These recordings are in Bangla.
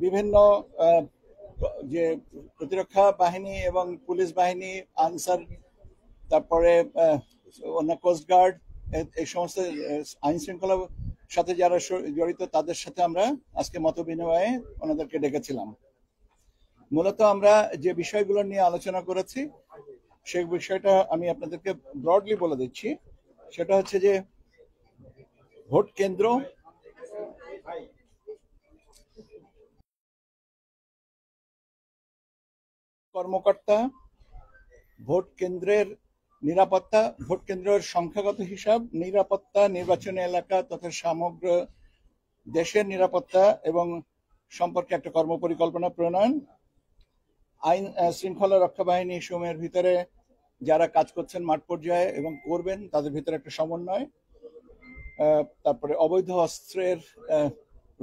বিভিন্ন যে প্রতিরক্ষা বাহিনী এবং পুলিশ বাহিনী, আনসার, তারপরে অন্য কোস্টগার্ড, এই সমস্ত আইন শৃঙ্খলার সাথে যারা জড়িত তাদের সাথে আমরা আজকে মত বিনিময়ে ওনাদেরকে ডেকেছিলাম। মূলত আমরা যে বিষয়গুলো নিয়ে আলোচনা করেছি সেই বিষয়টা আমি আপনাদেরকে ব্রডলি বলে দিচ্ছি। সেটা হচ্ছে যে ভোট কেন্দ্র, কর্মকর্তা, ভোট কেন্দ্রের নিরাপত্তা, ভোট কেন্দ্রের সংখ্যাগত হিসাব, নিরাপত্তা, নির্বাচনী এলাকা তথা সমগ্র দেশের নিরাপত্তা এবং সম্পর্কে একটা কর্মপরিকল্পনা প্রণয়ন, আইন শৃঙ্খলা রক্ষা বাহিনী সমূহের ভিতরে যারা কাজ করছেন মাঠ পর্যায়ে এবং করবেন তাদের ভিতরে একটা সমন্বয়, তারপরে অবৈধ অস্ত্রের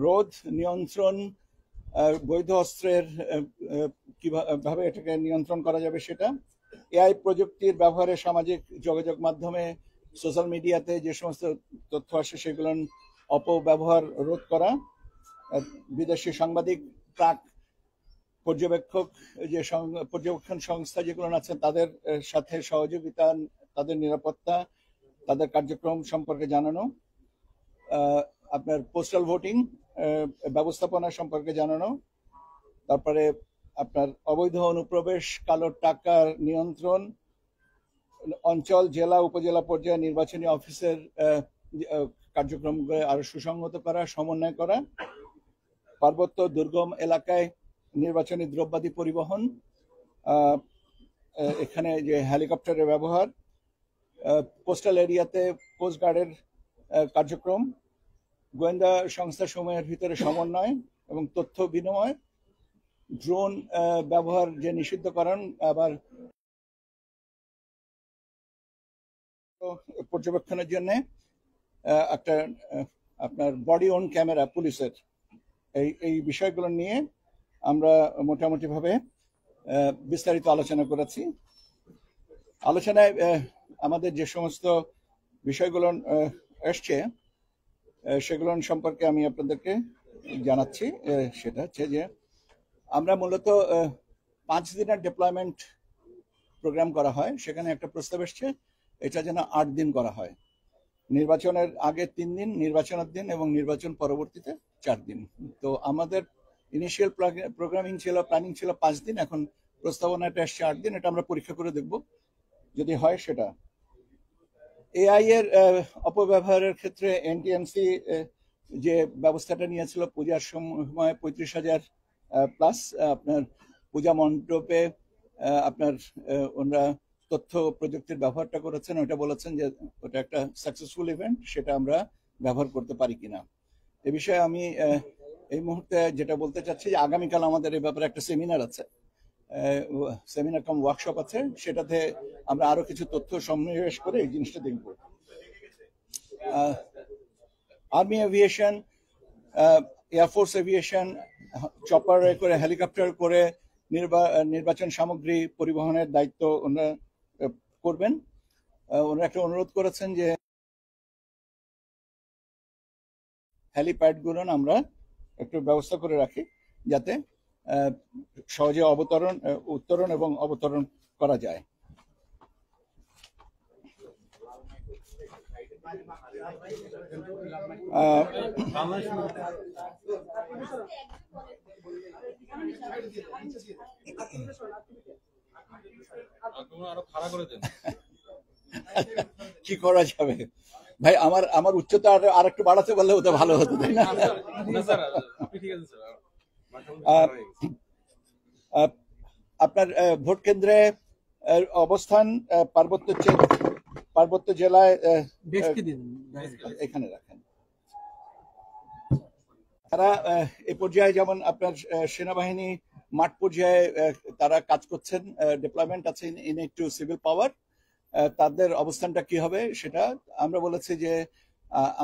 রোধ, নিয়ন্ত্রণ, বৈধ অস্ত্রের কিভাবে এটাকে নিয়ন্ত্রণ করা যাবে সেটা, এআই প্রযুক্তির ব্যবহারে সামাজিক যোগাযোগ মাধ্যমে সোশ্যাল মিডিয়াতে যে সমস্ত তথ্য আসে সেগুলোর অপব্যবহার রোধ করা, বিদেশি সাংবাদিক, প্রাক পর্যবেক্ষক, যে পর্যবেক্ষণ সংস্থা যেগুলো আছে তাদের সাথে সহযোগিতা, তাদের নিরাপত্তা, তাদের কার্যক্রম সম্পর্কে জানানো, আপনার পোস্টাল ভোটিং ব্যবস্থাপনা সম্পর্কে জানানো, তারপরে আপনার অবৈধ অনুপ্রবেশ, কালো টাকার নিয়ন্ত্রণ, অঞ্চল, জেলা, উপজেলা পর্যায়ে নির্বাচনী অফিসের কার্যক্রমকে আরো সুসংহত করা, সমন্বয় করা, পার্বত্য দুর্গম এলাকায় নির্বাচনী দ্রব্যাদি পরিবহন, এখানে যে হেলিকপ্টারের ব্যবহার, কোস্টাল এরিয়াতে কোস্টগার্ডের কার্যক্রম, গোয়েন্দা সংস্থা সমূহের ভিতরে সমন্বয় এবং তথ্য বিনিময়, ড্রোন ব্যবহার যে নিষিদ্ধকরণ, আবার পর্যবেক্ষণের জন্য একটা আপনার বডি অন ক্যামেরা পুলিশের, এই বিষয়গুলো নিয়ে আমরা মোটামুটি ভাবে বিস্তারিত আলোচনা করেছি। আলোচনায় আমাদের যে সমস্ত বিষয়গুলো এসছে সেগুলো সম্পর্কে আমি আপনাদেরকে জানাচ্ছি। সেটা হচ্ছে যে আমরা মূলত 5 দিনের ডিপ্লয়মেন্ট প্রোগ্রাম করা হয়, সেখানে একটা প্রস্তাব এসছে এটা যেন 8 দিন করা হয়। নির্বাচনের আগে 3 দিন, নির্বাচনের দিন এবং নির্বাচন পরবর্তীতে 4 দিন। তো আমাদের ইনিশিয়াল প্রোগ্রামিং ছিল, প্ল্যানিং ছিল 5 দিন, এখন প্রস্তাবনাটা এসছে 8 দিন। এটা আমরা পরীক্ষা করে দেখব যদি হয় সেটা। এআই এর অপব্যবহারের ক্ষেত্রে এনটিএমসি যে ব্যবস্থাটা নিয়েছিল পূজার সময় 35,000 প্লাস আপনার পূজা মণ্ডপে আপনার ওনারা তথ্য প্রযুক্তির ব্যবহারটা করেছেন, ওটা বলেছেন যে ওটা একটা সাকসেসফুল ইভেন্ট, সেটা আমরা ব্যবহার করতে পারি কিনা। এ বিষয়ে আমি এই মুহূর্তে যেটা বলতে চাচ্ছি যে আগামীকাল আমাদের এই ব্যাপারে একটা সেমিনার আছে, সেমিনার কাম ওয়ার্কশপ আছে, সেটাতে আমরা আরো কিছু তথ্য সন্নিবেশ করে এই জিনিসটা দেখব। Army aviation, air force aviation, chopper করে, হেলিকপ্টার করে নির্বাচন সামগ্রী পরিবহনের দায়িত্ব ওনারা করবেন। ওনারা একটা অনুরোধ করেছেন যে হেলিপ্যাড গুলো আমরা একটু ব্যবস্থা করে রাখি যাতে সহজে উত্তরণ এবং অবতরণ করা যায়। কি করা যাবে ভাই, আমার উচ্চতা আর একটু বাড়াতে পারলে ওটা ভালো হতো, তাই না? আপনার ভোট কেন্দ্রে অবস্থান পার্বত্য জেলায় এখানে রাখেন। তারা এ পর্যায়ে যেমন আপনার সেনাবাহিনী মাঠ পর্যায়ে তারা কাজ করছেন, ডিপ্লয়মেন্ট আছে ইন টু সিভিল পাওয়ার, তাদের অবস্থানটা কি হবে সেটা আমরা বলেছি যে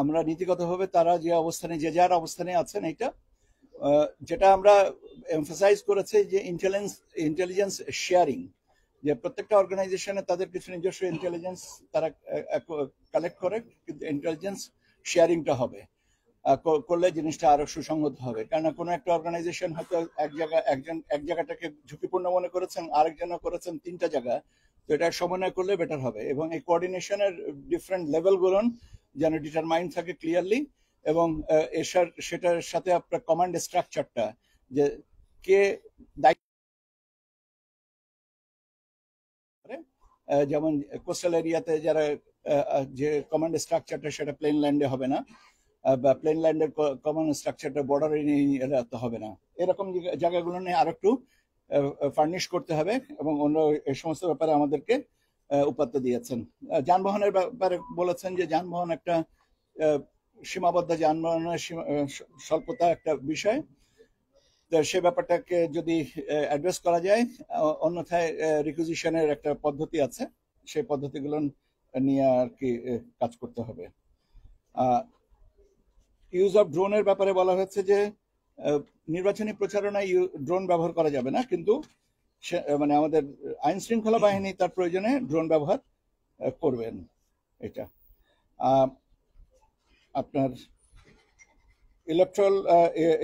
আমরা নীতিগতভাবে তারা যে অবস্থানে, যে যার অবস্থানে আছেন, এইটা যেটা আমরা এমফাসাইজ করেছি যে ইন্টেলিজেন্স শেয়ারিং, যে প্রত্যেকটা অর্গানাইজেশনে তাদের কিছু নিজস্ব ইন্টেলিজেন্স তারা কালেক্ট করে, কিন্তু ইন্টেলিজেন্স শেয়ারিংটা হবে। করলে জিনিসটা আরো সুসংহত হবে। কারণ কোনো একটা অর্গানাইজেশন হয়তো এক জায়গাটাকে ঝুঁকিপূর্ণ মনে করেছেন, আরেকজনও করেছেন 3টা জায়গা, তো এটা সমন্বয় করলে বেটার হবে। এবং এই কোঅর্ডিনেশনের ডিফারেন্ট লেভেলগুলো যেন ডিটারমাইন থাকে ক্লিয়ারলি, এবং সেটার সাথে আপনার কমান্ড স্ট্রাকচারটা, যে কে দায়িত্ব, যেমন কোস্টাল এরিয়াতে যারা যে কমান্ড স্ট্রাকচারটা সেটা প্লেন ল্যান্ডে হবে না, বা প্লেন ল্যান্ডের কমান্ড স্ট্রাকচারটা বর্ডারে নিয়ে রাখতে হবে না, এরকম জায়গাগুলো নিয়ে আরো একটু ফার্নিশ করতে হবে। এবং অন্য এই সমস্ত ব্যাপারে আমাদেরকে উপাত্ত দিয়েছেন। যানবাহনের ব্যাপারে বলেছেন যে যানবাহন একটা সীমাবদ্ধ যানবাহনের স্বল্পতা একটা বিষয়, সে ব্যাপারটাকে যদি অ্যাড্রেস করা যায়, অন্যথায় রিকুইজিশনের একটা পদ্ধতি আছে, সেই পদ্ধতিগুলো নিয়ে আর কি কাজ করতে হবে। ইউজ অফ ড্রোনের ব্যাপারে বলা হয়েছে যে নির্বাচনী প্রচারণায় ড্রোন ব্যবহার করা যাবে না, কিন্তু মানে আমাদের আইন শৃঙ্খলা বাহিনী তার প্রয়োজনে ড্রোন ব্যবহার করবেন। এটা আপনার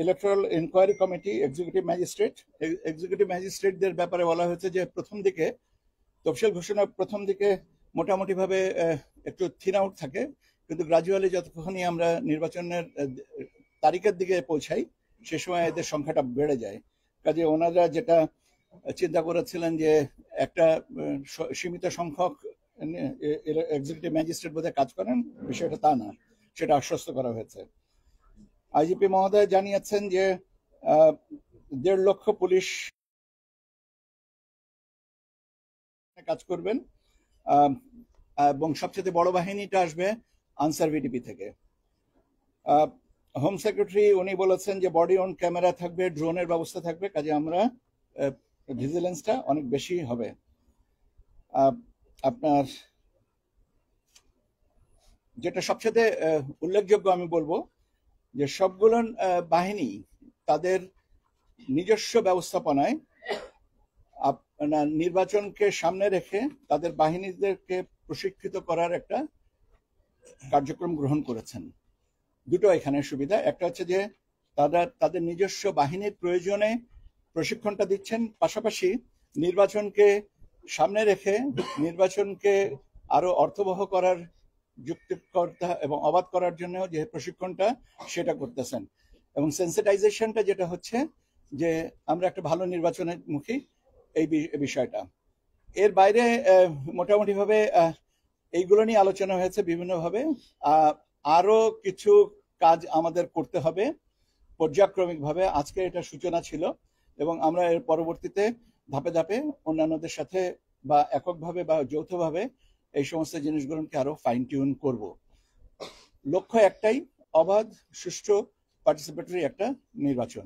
ইলেকট্রাল ইনকোয়ারি কমিটি, এক্সিকিউটিভ ম্যাজিস্ট্রেটদের ব্যাপারে বলা হয়েছে যে প্রথম দিকে তফসিল ঘোষণা প্রথম দিকে মোটামুটি ভাবে একটু থিন আউট থাকে, কিন্তু গ্রাজুয়ালি যতক্ষণই আমরা নির্বাচনের তারিখের দিকে পৌঁছাই সে সময় এদের সংখ্যাটা বেড়ে যায়। কাজে ওনারা যেটা চিন্তা করেছিলেন যে একটা সীমিত সংখ্যক এক্সিকিউটিভ ম্যাজিস্ট্রেট বোধহয় কাজ করেন, বিষয়টা তা না, সেটা আশ্বস্ত করা হয়েছে। আইজিপি মহোদয় জানিয়েছেন যে 1.5 লক্ষ পুলিশ কাজ করবেন, এবং সবচেয়ে বড় বাহিনীটা আসবে আনসার ভিডিপি থেকে। হোম সেক্রেটারি উনি বলেছেন যে বডি অন ক্যামেরা থাকবে, ড্রোনের ব্যবস্থা থাকবে, কাজে আমরা ভিজিলেন্সটা অনেক বেশি হবে। আপনার যেটা সবচেয়ে উল্লেখযোগ্য আমি বলবো যে সবগুলো বাহিনী তাদের নিজস্ব ব্যবস্থাপনায় নির্বাচনকে সামনে রেখে তাদের বাহিনীদেরকে প্রশিক্ষিত করার একটা কার্যক্রম গ্রহণ করেছেন। দুটো এখানে সুবিধা, একটা হচ্ছে যে তাদের নিজস্ব বাহিনীর প্রয়োজনে প্রশিক্ষণটা দিচ্ছেন, পাশাপাশি নির্বাচনকে সামনে রেখে নির্বাচনকে আরো অর্থবহ করার, যুক্তিকর্তা এবং অবাধ করার জন্য যে প্রশিক্ষণটা সেটা করতেছেন। এবং সেন্সিটাইজেশনটা যেটা হচ্ছে যে আমরা একটা ভালো নির্বাচনের মুখী, এই বিষয়টা। এর বাইরে মোটামুটি ভাবে এইগুলো নিয়ে আলোচনা হয়েছে বিভিন্নভাবে। আরো কিছু কাজ আমাদের করতে হবে পর্যায়ক্রমিকভাবে। আজকে এটা সূচনা ছিল, এবং আমরা এর পরবর্তীতে ধাপে ধাপে অন্যান্যদের সাথে বা এককভাবে বা যৌথভাবে এই সমস্ত জিনিসগুলোকে আরো ফাইন টিউন করব। লক্ষ্য একটাই, অবাধ, সুষ্ঠু, পার্টিসিপেটরি একটা নির্বাচন,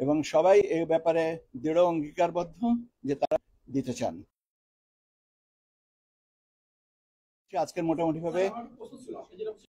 এবং সবাই এই ব্যাপারে দৃঢ় অঙ্গীকারবদ্ধ যে তারা দিতে চান। আজকের মোটামুটি ভাবে